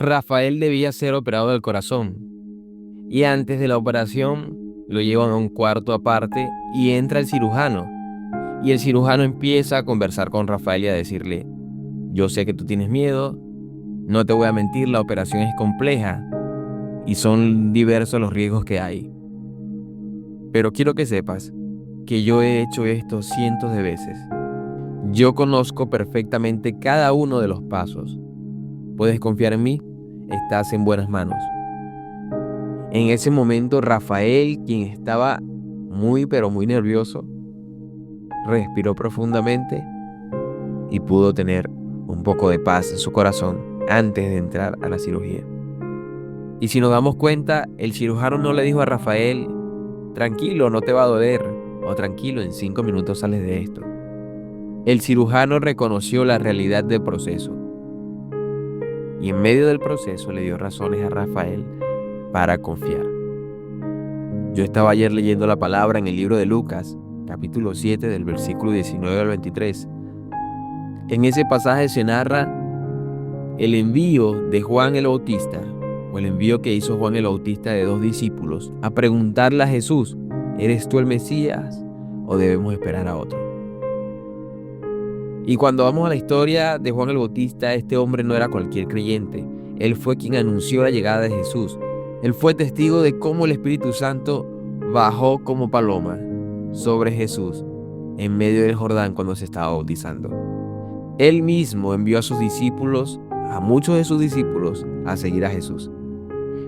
Rafael debía ser operado del corazón y antes de la operación lo llevan a un cuarto aparte y entra el cirujano. Y el cirujano empieza a conversar con Rafael y a decirle: yo sé que tú tienes miedo, no te voy a mentir, la operación es compleja y son diversos los riesgos que hay. Pero quiero que sepas que yo he hecho esto cientos de veces. Yo conozco perfectamente cada uno de los pasos. Puedes confiar en mí, estás en buenas manos. En ese momento, Rafael, quien estaba muy pero muy nervioso, respiró profundamente y pudo tener un poco de paz en su corazón antes de entrar a la cirugía. Y si nos damos cuenta, el cirujano no le dijo a Rafael: tranquilo, no te va a doler, o tranquilo, en 5 minutos sales de esto. El cirujano reconoció la realidad del proceso y en medio del proceso le dio razones a Rafael para confiar. Yo estaba ayer leyendo la palabra en el libro de Lucas, capítulo 7, del versículo 19 al 23. En ese pasaje se narra el envío de Juan el Bautista, o el envío que hizo Juan el Bautista de 2 discípulos a preguntarle a Jesús: ¿eres tú el Mesías o debemos esperar a otro? Y cuando vamos a la historia de Juan el Bautista, este hombre no era cualquier creyente. Él fue quien anunció la llegada de Jesús. Él fue testigo de cómo el Espíritu Santo bajó como paloma sobre Jesús en medio del Jordán cuando se estaba bautizando. Él mismo envió a sus discípulos, a muchos de sus discípulos, a seguir a Jesús.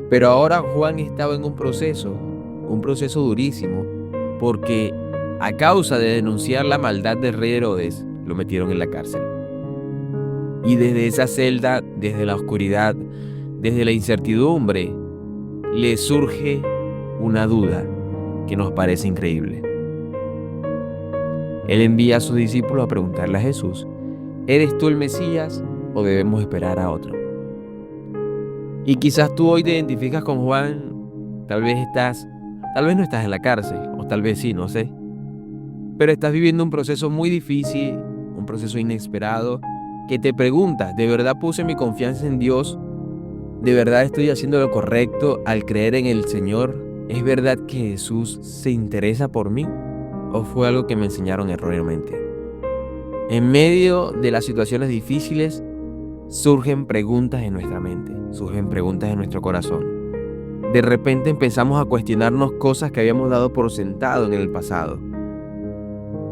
Pero ahora Juan estaba en un proceso durísimo, porque a causa de denunciar la maldad del rey Herodes, lo metieron en la cárcel. Y desde esa celda, desde la oscuridad, desde la incertidumbre, le surge una duda que nos parece increíble. Él envía a sus discípulos a preguntarle a Jesús: ¿eres tú el Mesías o debemos esperar a otro? Y quizás tú hoy te identificas con Juan, tal vez no estás en la cárcel, o tal vez sí, no sé. Pero estás viviendo un proceso muy difícil, un proceso inesperado, que te preguntas: ¿de verdad puse mi confianza en Dios? ¿De verdad estoy haciendo lo correcto al creer en el Señor? ¿Es verdad que Jesús se interesa por mí? ¿O fue algo que me enseñaron erróneamente? En medio de las situaciones difíciles, surgen preguntas en nuestra mente, surgen preguntas en nuestro corazón. De repente empezamos a cuestionarnos cosas que habíamos dado por sentado en el pasado.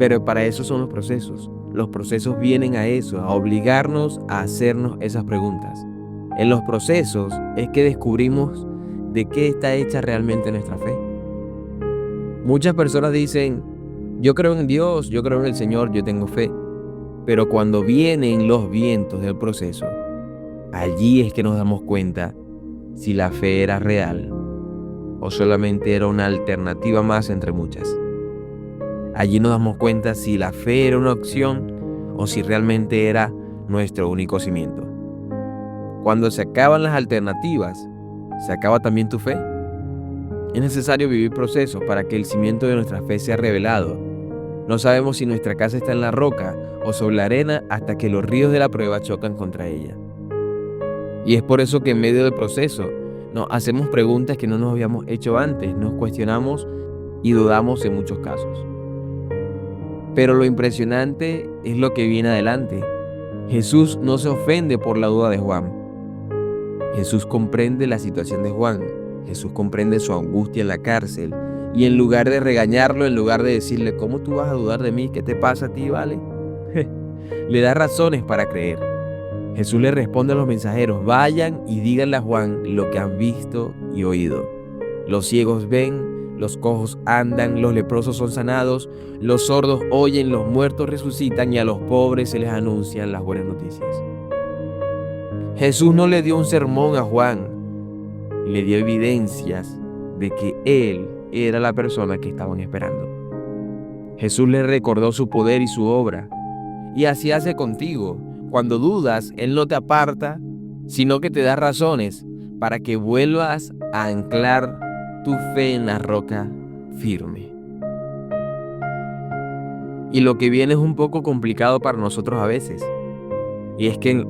Pero para eso son los procesos. Los procesos vienen a eso, a obligarnos a hacernos esas preguntas. En los procesos es que descubrimos de qué está hecha realmente nuestra fe. Muchas personas dicen: yo creo en Dios, yo creo en el Señor, yo tengo fe. Pero cuando vienen los vientos del proceso, allí es que nos damos cuenta si la fe era real o solamente era una alternativa más entre muchas. Allí nos damos cuenta si la fe era una opción o si realmente era nuestro único cimiento. Cuando se acaban las alternativas, ¿se acaba también tu fe? Es necesario vivir procesos para que el cimiento de nuestra fe sea revelado. No sabemos si nuestra casa está en la roca o sobre la arena hasta que los ríos de la prueba chocan contra ella. Y es por eso que en medio del proceso nos hacemos preguntas que no nos habíamos hecho antes, nos cuestionamos y dudamos en muchos casos. Pero lo impresionante es lo que viene adelante. Jesús no se ofende por la duda de Juan. Jesús comprende la situación de Juan. Jesús comprende su angustia en la cárcel. Y en lugar de regañarlo, en lugar de decirle: ¿cómo tú vas a dudar de mí? ¿Qué te pasa a ti, vale? Le da razones para creer. Jesús le responde a los mensajeros: vayan y díganle a Juan lo que han visto y oído. Los ciegos ven, los cojos andan, los leprosos son sanados, los sordos oyen, los muertos resucitan y a los pobres se les anuncian las buenas noticias. Jesús no le dio un sermón a Juan, le dio evidencias de que él era la persona que estaban esperando. Jesús le recordó su poder y su obra. Y así hace contigo. Cuando dudas, Él no te aparta, sino que te da razones para que vuelvas a anclar tu fe en la roca firme. Y lo que viene es un poco complicado para nosotros a veces. Y es que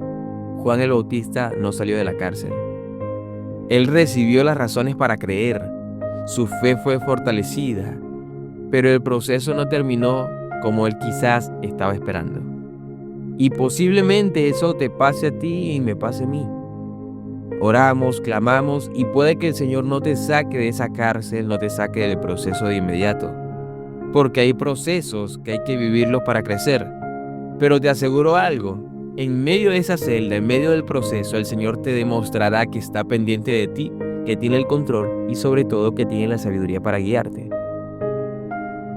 Juan el Bautista no salió de la cárcel. Él recibió las razones para creer. Su fe fue fortalecida, pero el proceso no terminó como él quizás estaba esperando. Y posiblemente eso te pase a ti y me pase a mí. Oramos, clamamos y puede que el Señor no te saque de esa cárcel, no te saque del proceso de inmediato. Porque hay procesos que hay que vivirlos para crecer. Pero te aseguro algo, en medio de esa celda, en medio del proceso, el Señor te demostrará que está pendiente de ti, que tiene el control y sobre todo que tiene la sabiduría para guiarte.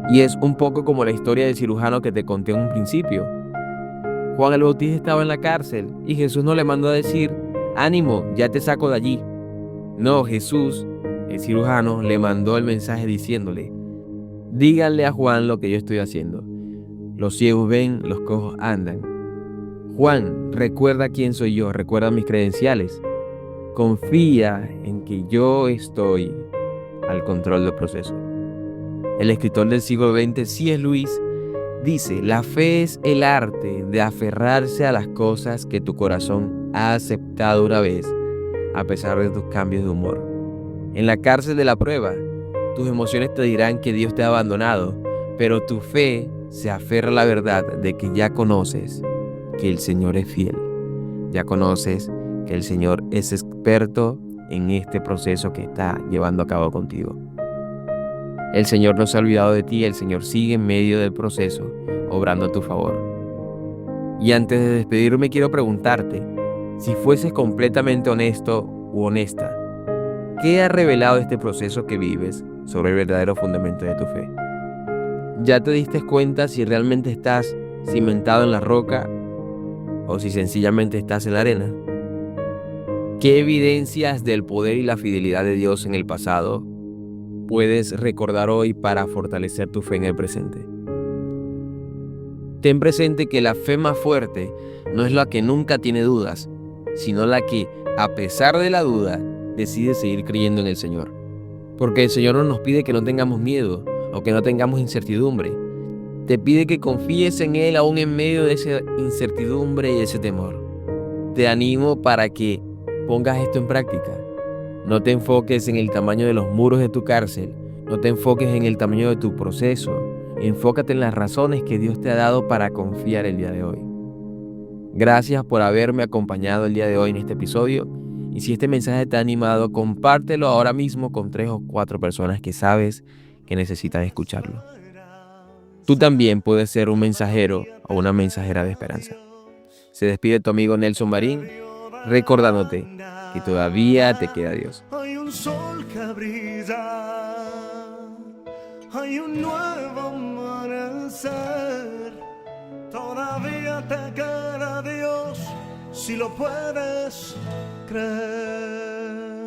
Y es un poco como la historia del cirujano que te conté en un principio. Juan el Bautista estaba en la cárcel y Jesús no le mandó a decir: ánimo, ya te saco de allí. No, Jesús, el cirujano, le mandó el mensaje diciéndole: díganle a Juan lo que yo estoy haciendo. Los ciegos ven, los cojos andan. Juan, recuerda quién soy yo, recuerda mis credenciales. Confía en que yo estoy al control del proceso. El escritor del siglo XX, C.S. Lewis, dice: la fe es el arte de aferrarse a las cosas que tu corazón ha aceptado una vez, a pesar de tus cambios de humor. En la cárcel de la prueba, tus emociones te dirán que Dios te ha abandonado, pero tu fe se aferra a la verdad de que ya conoces que el Señor es fiel. Ya conoces que el Señor es experto en este proceso que está llevando a cabo contigo. El Señor no se ha olvidado de ti, el Señor sigue en medio del proceso, obrando a tu favor. Y antes de despedirme quiero preguntarte, si fueses completamente honesto u honesta, ¿qué ha revelado este proceso que vives sobre el verdadero fundamento de tu fe? ¿Ya te diste cuenta si realmente estás cimentado en la roca o si sencillamente estás en la arena? ¿Qué evidencias del poder y la fidelidad de Dios en el pasado puedes recordar hoy para fortalecer tu fe en el presente? Ten presente que la fe más fuerte no es la que nunca tiene dudas, sino la que, a pesar de la duda, decide seguir creyendo en el Señor. Porque el Señor no nos pide que no tengamos miedo o que no tengamos incertidumbre. Te pide que confíes en Él aún en medio de esa incertidumbre y ese temor. Te animo para que pongas esto en práctica. No te enfoques en el tamaño de los muros de tu cárcel. No te enfoques en el tamaño de tu proceso. Enfócate en las razones que Dios te ha dado para confiar el día de hoy. Gracias por haberme acompañado el día de hoy en este episodio. Y si este mensaje te ha animado, compártelo ahora mismo con 3 o 4 personas que sabes que necesitan escucharlo. Tú también puedes ser un mensajero o una mensajera de esperanza. Se despide tu amigo Nelson Marín, recordándote que todavía te queda Dios. Hay un sol que brilla, hay un nuevo amanecer. Todavía te queda Dios, si lo puedes creer.